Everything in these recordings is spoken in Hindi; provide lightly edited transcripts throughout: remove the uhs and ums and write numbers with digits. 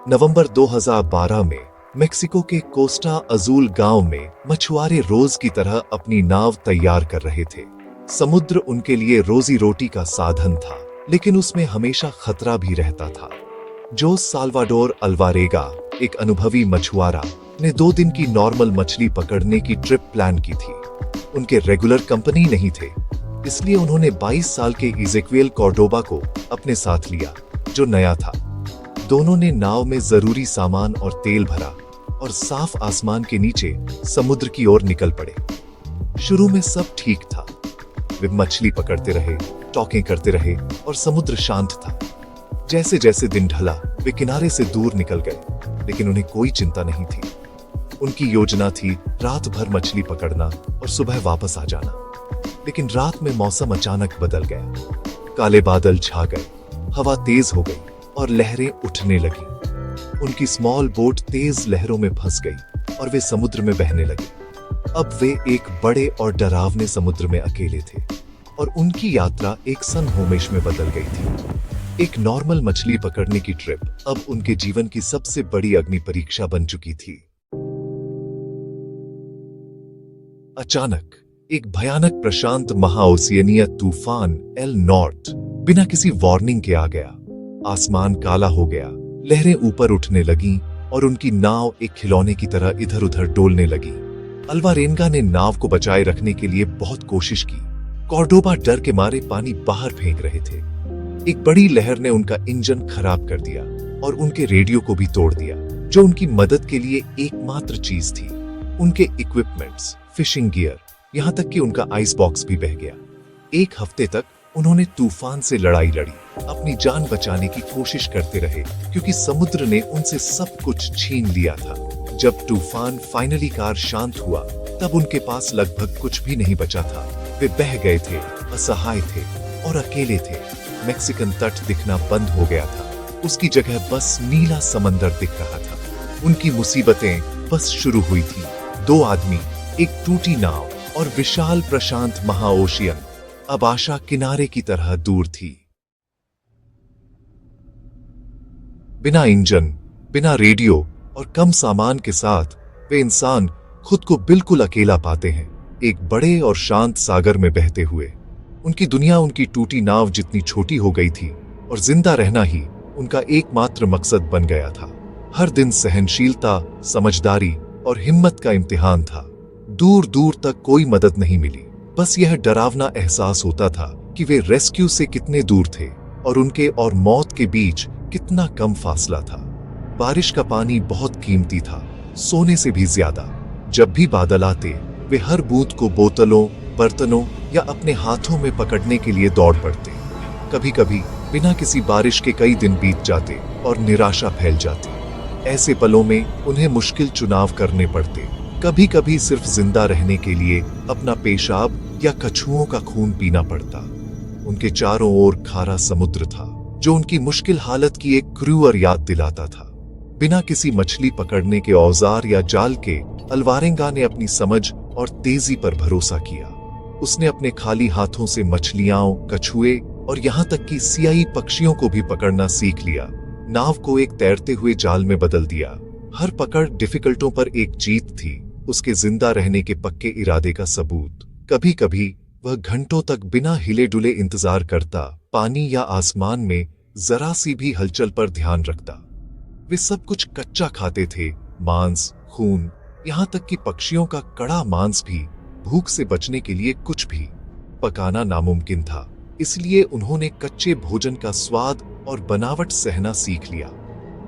नवंबर 2012 में मेक्सिको के कोस्टा अजूल गांव में मछुआरे रोज की तरह अपनी नाव तैयार कर रहे थे। समुद्र उनके लिए रोजी रोटी का साधन था, लेकिन उसमें हमेशा खतरा भी रहता था। जोस साल्वाडोर अल्वारेगा, एक अनुभवी मछुआरा, ने 2 दिन की नॉर्मल मछली पकड़ने की ट्रिप प्लान की थी। उनके रेगुलर कंपनी नहीं थे, इसलिए उन्होंने 22 साल के इज़ेक्विएल कॉर्डोबा को अपने साथ लिया, जो नया था। दोनों ने नाव में जरूरी सामान और तेल भरा और साफ आसमान के नीचे समुद्र की ओर निकल पड़े। शुरू में सब ठीक था। वे मछली पकड़ते रहे, टॉकें करते रहे और समुद्र शांत था। जैसे जैसे दिन ढला, वे किनारे से दूर निकल गए, लेकिन उन्हें कोई चिंता नहीं थी। उनकी योजना थी रात भर मछली पकड़ना और सुबह वापस आ जाना। लेकिन रात में मौसम अचानक बदल गया। काले बादल छा गए, हवा तेज हो गई और लहरें उठने लगी। उनकी स्मॉल बोट तेज लहरों में फंस गई और वे समुद्र में बहने लगे। अब वे एक बड़े और डरावने समुद्र में अकेले थे और उनकी यात्रा एक सनहोमेश में बदल गई थी। एक नॉर्मल मछली पकड़ने की ट्रिप अब उनके जीवन की सबसे बड़ी अग्नि परीक्षा बन चुकी थी। अचानक एक भयानक प्रशांत महाओशियनीय तूफान एल नॉर्ट बिना किसी वार्निंग के आ गया। आसमान काला हो गया, लहरें ऊपर उठने लगीं और उनकी नाव एक खिलौने की तरह इधर उधर डोलने लगी। अल्वारेगा ने नाव को बचाए रखने के लिए बहुत कोशिश की। कॉर्डोबा डर के मारे पानी बाहर फेंक रहे थे। एक बड़ी लहर ने उनका इंजन खराब कर दिया और उनके रेडियो को भी तोड़ दिया, जो उनकी मदद के लिए एकमात्र चीज थी। उनके इक्विपमेंट्स, फिशिंग गियर, यहां तक कि उनका आइस बॉक्स भी बह गया। 1 हफ्ते तक उन्होंने तूफान से लड़ाई लड़ी, अपनी जान बचाने की कोशिश करते रहे, क्योंकि समुद्र ने उनसे सब कुछ छीन लिया था। जब तूफान फाइनली कार शांत हुआ, तब उनके पास लगभग कुछ भी नहीं बचा था। वे बह गए थे, असहाय थे और अकेले थे। मैक्सिकन तट दिखना बंद हो गया था, उसकी जगह बस नीला समंदर दिख रहा था। उनकी मुसीबतें बस शुरू हुई थी। 2 आदमी, एक टूटी नाव और विशाल प्रशांत महाओशियन अब आशा किनारे की तरह दूर थी। बिना इंजन, बिना रेडियो और कम सामान के साथ वे इंसान खुद को बिल्कुल अकेला पाते हैं, एक बड़े और शांत सागर में बहते हुए। उनकी दुनिया उनकी टूटी नाव जितनी छोटी हो गई थी और जिंदा रहना ही उनका एकमात्र मकसद बन गया था। हर दिन सहनशीलता, समझदारी और हिम्मत का इम्तिहान था। दूर दूर तक कोई मदद नहीं मिली, बस यह डरावना एहसास होता था कि वे रेस्क्यू से कितने दूर थे और उनके और मौत के बीच कितना कम फासला था। बारिश का पानी बहुत कीमती था, सोने से भी ज्यादा। जब भी बादल आते, वे हर बूंद को बोतलों, बर्तनों या अपने हाथों में पकड़ने के लिए दौड़ पड़ते। कभी कभी बिना किसी बारिश के कई दिन बीत जाते और निराशा फैल जाती। ऐसे पलों में उन्हें मुश्किल चुनाव करने पड़ते। कभी कभी सिर्फ जिंदा रहने के लिए अपना पेशाब या कछुओं का खून पीना पड़ता। उनके चारों ओर खारा समुद्र था, जो उनकी मुश्किल हालत की एक क्रूर याद दिलाता था। बिना किसी मछली पकड़ने के औजार या जाल के अल्वारेगा ने अपनी समझ और तेजी पर भरोसा किया। उसने अपने खाली हाथों से मछलियां, कछुए और यहाँ तक कि सियाही पक्षियों को भी पकड़ना सीख लिया। नाव को एक तैरते हुए जाल में बदल दिया। हर पकड़ डिफिकल्टों पर एक जीत थी, उसके जिंदा रहने के पक्के इरादे का सबूत। कभी कभी वह घंटों तक बिना हिले डुले इंतजार करता, पानी या आसमान में जरा सी भी हलचल पर ध्यान रखता। वे सब कुछ कच्चा खाते थे, मांस, खून, यहाँ तक कि पक्षियों का कड़ा मांस भी। भूख से बचने के लिए कुछ भी पकाना नामुमकिन था, इसलिए उन्होंने कच्चे भोजन का स्वाद और बनावट सहना सीख लिया।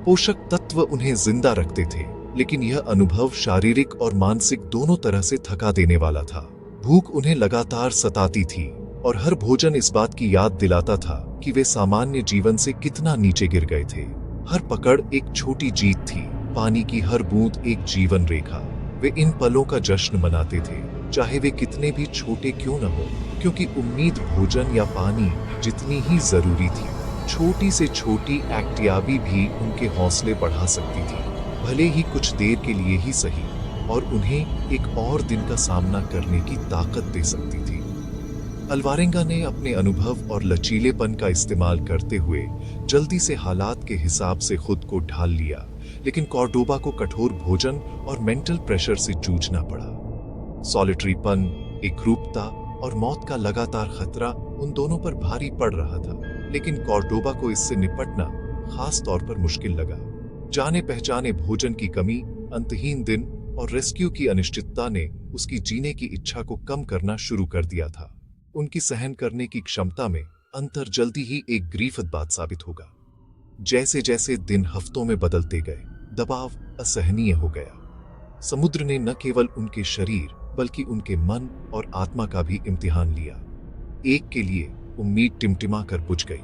पोषक तत्व उन्हें जिंदा रखते थे, लेकिन यह अनुभव शारीरिक और मानसिक दोनों तरह से थका देने वाला था। भूख उन्हें लगातार सताती थी और हर भोजन इस बात की याद दिलाता था कि वे सामान्य जीवन से कितना नीचे गिर गए थे। हर पकड़ एक छोटी जीत थी, पानी की हर बूंद एक जीवन रेखा। वे इन पलों का जश्न मनाते थे, चाहे वे कितने भी छोटे क्यों न हो, क्योंकि उम्मीद भोजन या पानी जितनी ही जरूरी थी। छोटी से छोटी एक्टियाबी भी उनके हौसले बढ़ा सकती थी, भले ही कुछ देर के लिए ही सही, और उन्हें एक और दिन का सामना करने की ताकत दे सकती थी। अल्वारेंगा ने अपने अनुभव और लचीलेपन का इस्तेमाल करते हुए जल्दी से हालात के हिसाब से खुद को ढाल लिया, लेकिन कॉर्डोबा को कठोर भोजन और मेंटल प्रेशर से जूझना पड़ा। सॉलिटरीपन, एकरूपता और मौत का लगातार खतरा उन दोनों पर भारी पड़ रहा था, लेकिन कॉर्डोबा को इससे निपटना खास तौर पर मुश्किल लगा। जाने पहचाने भोजन की कमी, अंतहीन दिन और रेस्क्यू की अनिश्चितता ने उसकी जीने की इच्छा को कम करना शुरू कर दिया था। उनकी सहन करने की क्षमता में अंतर जल्दी ही एक गरीफत बात साबित होगा। जैसे जैसे दिन हफ्तों में बदलते गए, दबाव असहनीय हो गया। समुद्र ने न केवल उनके शरीर बल्कि उनके मन और आत्मा का भी इम्तिहान लिया। एक के लिए उम्मीद टिमटिमा कर बुझ गई,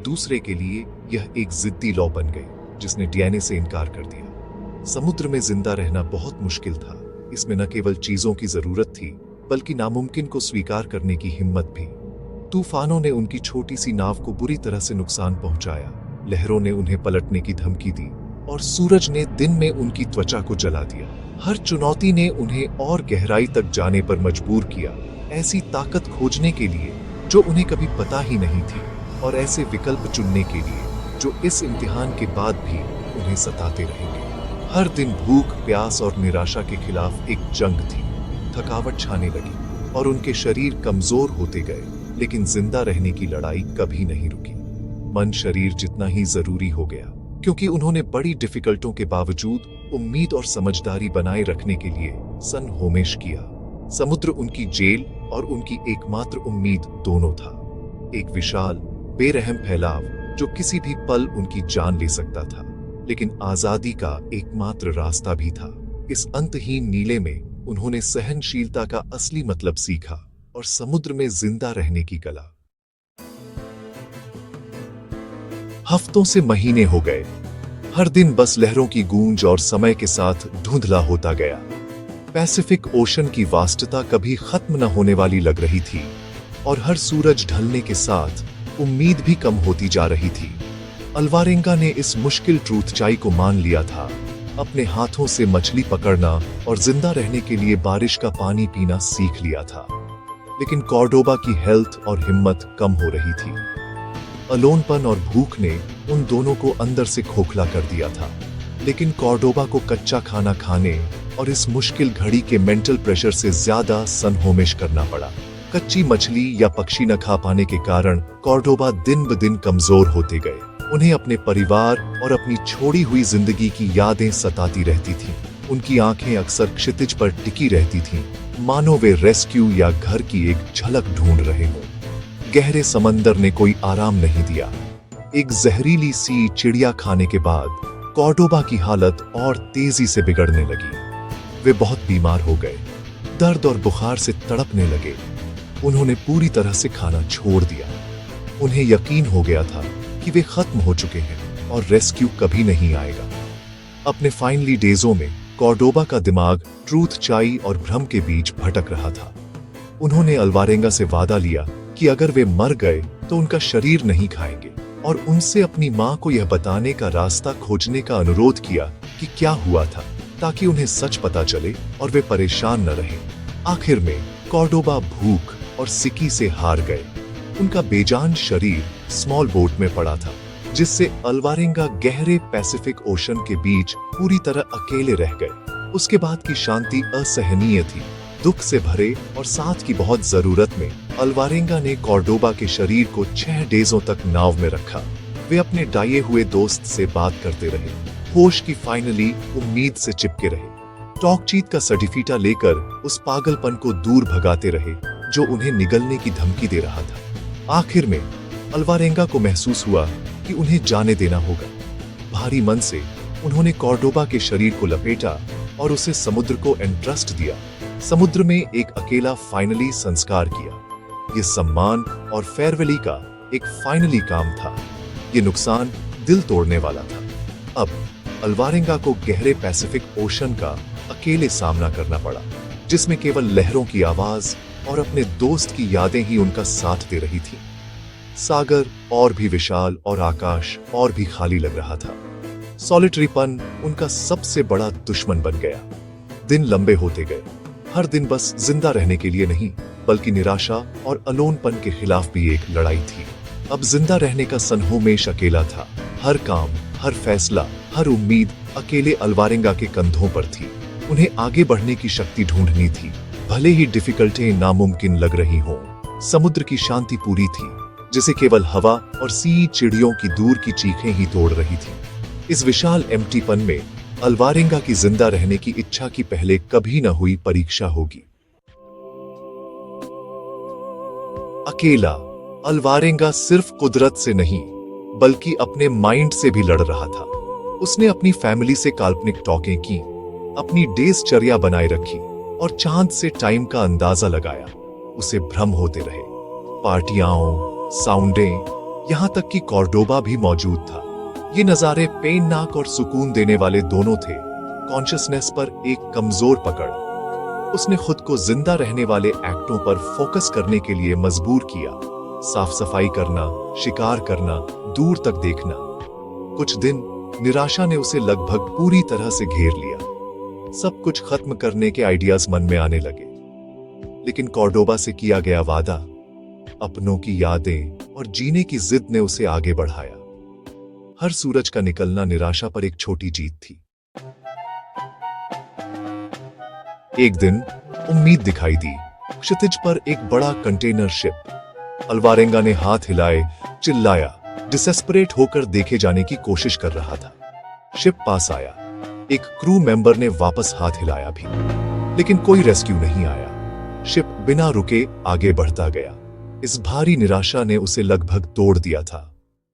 दूसरे के लिए यह एक जिद्दी लौ बन गई जिसने डीएनए से इनकार कर दिया। समुद्र में जिंदा रहना बहुत मुश्किल था। इसमें न केवल चीजों की जरूरत थी बल्कि नामुमकिन को स्वीकार करने की हिम्मत भी। तूफानों ने उनकी छोटी सी नाव को बुरी तरह से नुकसान पहुंचाया, लहरों ने उन्हें पलटने की धमकी दी और सूरज ने दिन में उनकी त्वचा को जला दिया। हर चुनौती ने उन्हें और गहराई तक जाने पर मजबूर किया, ऐसी ताकत खोजने के लिए जो उन्हें कभी पता ही नहीं थी, और ऐसे विकल्प चुनने के लिए जो इस इम्तिहान के बाद भी उन्हें सताते रहेंगे। हर दिन भूख, प्यास और निराशा के खिलाफ एक जंग थी। थकावट छाने लगी और उनके शरीर कमजोर होते गए, लेकिन जिंदा रहने की लड़ाई कभी नहीं रुकी। मन शरीर जितना ही जरूरी हो गया, क्योंकि उन्होंने बड़ी डिफिकल्टों के बावजूद उम्मीद और समझदारी बनाए रखने के लिए सन होमेश किया। समुद्र उनकी जेल और उनकी एकमात्र उम्मीद दोनों था। एक विशाल, बेरहम फैलाव जो किसी भी पल उनकी जान ले सकता था, लेकिन आजादी का एकमात्र रास्ता भी था। इस अंतहीन नीले में उन्होंने सहनशीलता का असली मतलब सीखा और समुद्र में जिंदा रहने की कला। हफ्तों से महीने हो गए। हर दिन बस लहरों की गूंज और समय के साथ धुंधला होता गया। पैसिफिक ओशन की वास्तता कभी खत्म न होने वाली लग रही थी और हर सूरज ढलने के साथ उम्मीद भी कम होती जा रही थी। अल्वारेंगा ने इस मुश्किल ट्रूथचाई को मान लिया था। अपने हाथों से मछली पकड़ना और जिंदा रहने के लिए बारिश का पानी पीना सीख लिया था, लेकिन कॉर्डोबा की हेल्थ और हिम्मत कम हो रही थी। अलोनपन और भूख ने उन दोनों को अंदर से खोखला कर दिया था, लेकिन कॉर्डोबा को कच्चा खाना खाने और इस मुश्किल घड़ी के मेंटल प्रेशर से ज्यादा सनहोमिश करना पड़ा। कच्ची मछली या पक्षी न खा पाने के कारण कॉर्डोबा दिन ब दिन कमजोर होते गए। उन्हें अपने परिवार और अपनी छोड़ी हुई जिंदगी की यादें सताती रहती थीं। उनकी आंखें अक्सर क्षितिज पर टिकी रहती थीं, मानो वे रेस्क्यू या घर की एक झलक ढूंढ रहे हों। गहरे समंदर ने कोई आराम नहीं दिया। एक जहरीली सी चिड़िया खाने के बाद कॉर्डोबा की हालत और तेजी से बिगड़ने लगी। वे बहुत बीमार हो गए, दर्द और बुखार से तड़पने लगे। उन्होंने पूरी तरह से खाना छोड़ दिया। उन्हें यकीन हो गया था कि वे खत्म हो चुके हैं और रेस्क्यू कभी नहीं आएगा। अपने फाइनली डेजों में कॉर्डोबा का दिमाग ट्रूथ चाई और भ्रम के बीच भटक रहा था। उन्होंने अल्वारेंगा से वादा लिया कि अगर वे मर गए तो उनका शरीर नहीं खाएंगे, और उनसे अपनी मां को यह बताने का रास्ता खोजने का अनुरोध किया कि क्या हुआ था, ताकि उन्हें सच पता चले और वे परेशान न रहें। आखिर में कॉर्डोबा भूख और सिकी से हार गए। उनका बेजान शरीर स्मॉल बोट में पड़ा था, जिससे अल्वारेंगा गहरे पैसिफिक ओशन के बीच पूरी तरह अकेले रह गए। उसके बाद की शांति असहनीय थी। दुख से भरे और साथ की बहुत जरूरत में अल्वारेंगा ने कॉर्डोबा के शरीर को 6 डेजों तक नाव में रखा। वे अपने डाये हुए दोस्त से बात करते रहे, होश की फाइनली उम्मीद से चिपके रहे। टॉकचीत का सर्टिफिकेट लेकर उस पागलपन को दूर भगाते रहे जो उन्हें निगलने की धमकी दे रहा था। आखिर में अल्वारेंगा को महसूस हुआ कि उन्हें जाने देना होगा। भारी मन से उन्होंने कॉर्डोबा के शरीर को लपेटा और उसे समुद्र को एंट्रस्ट दिया। समुद्र में एक अकेला फाइनली संस्कार किया। ये सम्मान और फेयरवेली का एक फाइनली काम था। ये नुकसान दिल तोड़ने वाला था। अब अल्वारेंगा को गहरे पैसिफिक ओशन का अकेले सामना करना पड़ा, जिसमें केवल लहरों की आवाज और अपने दोस्त की यादें ही उनका साथ दे रही थी। सागर और भी विशाल और आकाश और भी खाली लग रहा था। सॉलिटरीपन उनका सबसे बड़ा दुश्मन बन गया। दिन लंबे होते गए। हर दिन बस जिंदा रहने के लिए नहीं, बल्कि निराशा और अलोनपन के खिलाफ भी एक लड़ाई थी। अब जिंदा रहने का सनहोमेश अकेला था। हर काम, हर फैसला, हर उम्मीद अकेले अल्वारेंगा के कंधों पर थी। उन्हें आगे बढ़ने की शक्ति ढूंढनी थी, भले ही डिफिकल्टियां नामुमकिन लग रही हों। समुद्र की शांति पूरी थी, जिसे केवल हवा और सी चिड़ियों की दूर की चीखें ही तोड़ रही थी। इस विशाल एम्प्टीपन में अल्वारेंगा की जिंदा रहने की इच्छा की पहले कभी न हुई परीक्षा होगी। अकेला अल्वारेंगा सिर्फ कुदरत से नहीं, बल्कि अपने माइंड से भी लड़ रहा था। उसने अपनी फैमिली से काल्पनिक टॉकें की, अपनी डेज़चर्या बनाए रखी और चांद से टाइम का अंदाजा लगाया। उसे भ्रम होते रहे, पार्टियां, साउंडें, यहां तक कि कॉर्डोबा भी मौजूद था। ये नजारे पेननाक और सुकून देने वाले दोनों थे। कॉन्शियसनेस पर एक कमजोर पकड़। उसने खुद को जिंदा रहने वाले एक्टों पर फोकस करने के लिए मजबूर किया। साफ सफाई करना, शिकार करना, दूर तक देखना। कुछ दिन निराशा ने उसे लगभग पूरी तरह से घेर लिया। सब कुछ खत्म करने के आइडियाज मन में आने लगे। लेकिन कॉर्डोबा से किया गया वादा, अपनों की यादें और जीने की जिद ने उसे आगे बढ़ाया। हर सूरज का निकलना निराशा पर एक छोटी जीत थी। एक दिन उम्मीद दिखाई दी। क्षितिज पर एक बड़ा कंटेनर शिप। अल्वारेंगा ने हाथ हिलाए, चिल्लाया, डिसेस्परेट होकर देखे जाने की कोशिश कर रहा था। शिप पास आया। एक क्रू मेंबर ने वापस हाथ हिलाया भी, लेकिन कोई रेस्क्यू नहीं आया। शिप बिना रुके आगे बढ़ता गया। इस भारी निराशा ने उसे लगभग तोड़ दिया था।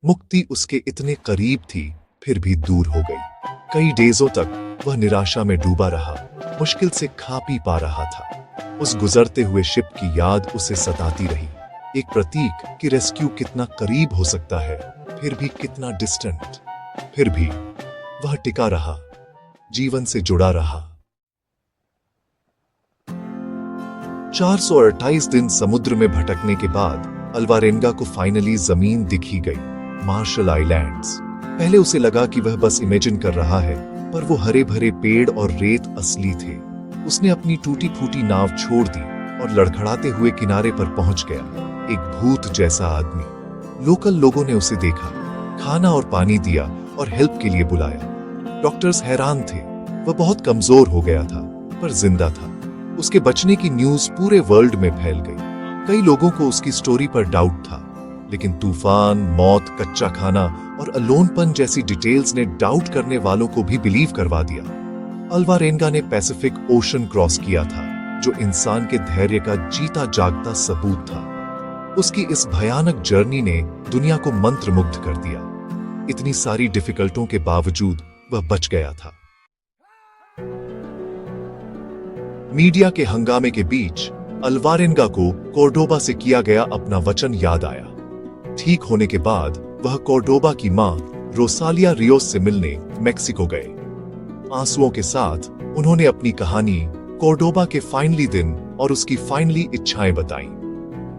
मुक्ति उसके इतने करीब थी, फिर भी दूर हो गई। कई डेजों तक वह निराशा में डूबा रहा, मुश्किल से खा पी पा रहा था। उस गुजरते हुए शिप की याद उसे सताती रही, एक प्रतीक कि रेस्क्यू कितना करीब हो सकता है, फिर भी कितना डिस्टेंट। फिर भी वह टिका रहा, जीवन से जुड़ा रहा। 428 दिन समुद्र में भटकने के बाद अल्वारेंगा को फाइनली जमीन दिख ही गई, मार्शल आइलैंड्स। पहले उसे लगा कि वह बस इमेजिन कर रहा है, पर वो हरे भरे पेड़ और रेत असली थे। उसने अपनी टूटी फूटी नाव छोड़ दी और लड़खड़ाते हुए किनारे पर पहुंच गया। एक भूत जैसा आदमी। लोकल लोगों ने उसे देखा, खाना और पानी दिया और हेल्प के लिए बुलाया। डॉक्टर्स हैरान थे। वह बहुत कमजोर हो गया था, पर जिंदा था। उसके बचने की न्यूज पूरे वर्ल्ड में फैल गई। कई लोगों को उसकी स्टोरी पर डाउट था, लेकिन तूफान, मौत, कच्चा खाना और अलोनपन जैसी डिटेल्स ने डाउट करने वालों को भी बिलीव करवा दिया। अल्वारेंगा ने पैसिफिक ओशन क्रॉस किया था, जो इंसान के धैर्य का जीता जागता सबूत था। उसकी इस भयानक जर्नी ने दुनिया को मंत्रमुग्ध कर दिया। इतनी सारी डिफिकल्टों के बावजूद वह बच गया था। मीडिया के हंगामे के बीच अल्वारेंगा को कॉर्डोबा से किया गया अपना वचन याद आया। ठीक होने के बाद वह कॉर्डोबा की मां रोसालिया रियोस से मिलने मेक्सिको गए। आंसुओं के साथ उन्होंने अपनी कहानी, कॉर्डोबा के फाइनली दिन और उसकी फाइनली इच्छाएं बताईं।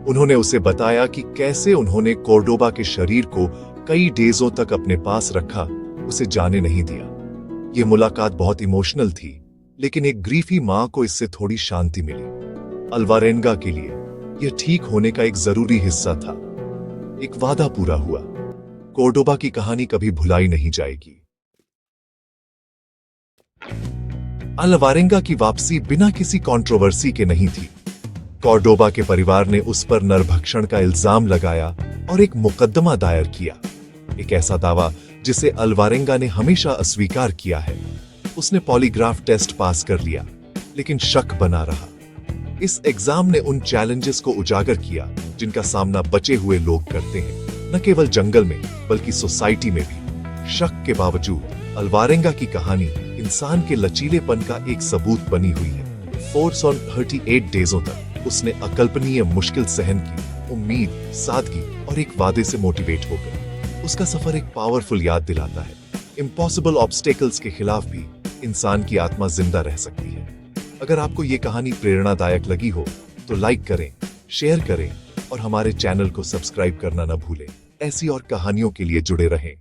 उन्होंने उसे बताया कि कैसे उन्होंने कॉर्डोबा के शरीर को कई डेजों तक अपने पास रखा, उसे जाने नहीं दिया। यह मुलाकात बहुत इमोशनल थी, लेकिन एक ग्रीफी मां को इससे थोड़ी शांति मिली। अल्वारेंगा के लिए यह ठीक होने का एक जरूरी हिस्सा था। एक वादा पूरा हुआ। कॉर्डोबा की कहानी कभी भुलाई नहीं जाएगी। अल्वारेंगा की वापसी बिना किसी कंट्रोवर्सी के नहीं थी। कॉर्डोबा के परिवार ने उस पर नरभक्षण का इल्जाम लगाया और एक मुकदमा दायर किया। एक ऐसा दावा जिसे अल्वारेंगा ने हमेशा अस्वीकार किया है। उसने पॉलीग्राफ टेस्ट पास कर लिया, लेकिन शक बना रहा। इस एग्जाम ने उन चैलेंजेस को उजागर किया जिनका सामना बचे हुए लोग करते हैं, न केवल जंगल में बल्कि सोसाइटी में भी। शक के बावजूद अल्वारेंगा की कहानी इंसान के लचीलेपन का एक सबूत बनी हुई है। 438 डेजों तक उसने अकल्पनीय मुश्किल सहन की, उम्मीद, सादगी और एक वादे से मोटिवेट होकर। उसका सफर एक पावरफुल याद दिलाता है, इम्पॉसिबल ऑब्स्टेकल्स के खिलाफ भी इंसान की आत्मा जिंदा रह सकती है। अगर आपको ये कहानी प्रेरणादायक लगी हो तो लाइक करें, शेयर करें और हमारे चैनल को सब्सक्राइब करना न भूलें। ऐसी और कहानियों के लिए जुड़े रहें।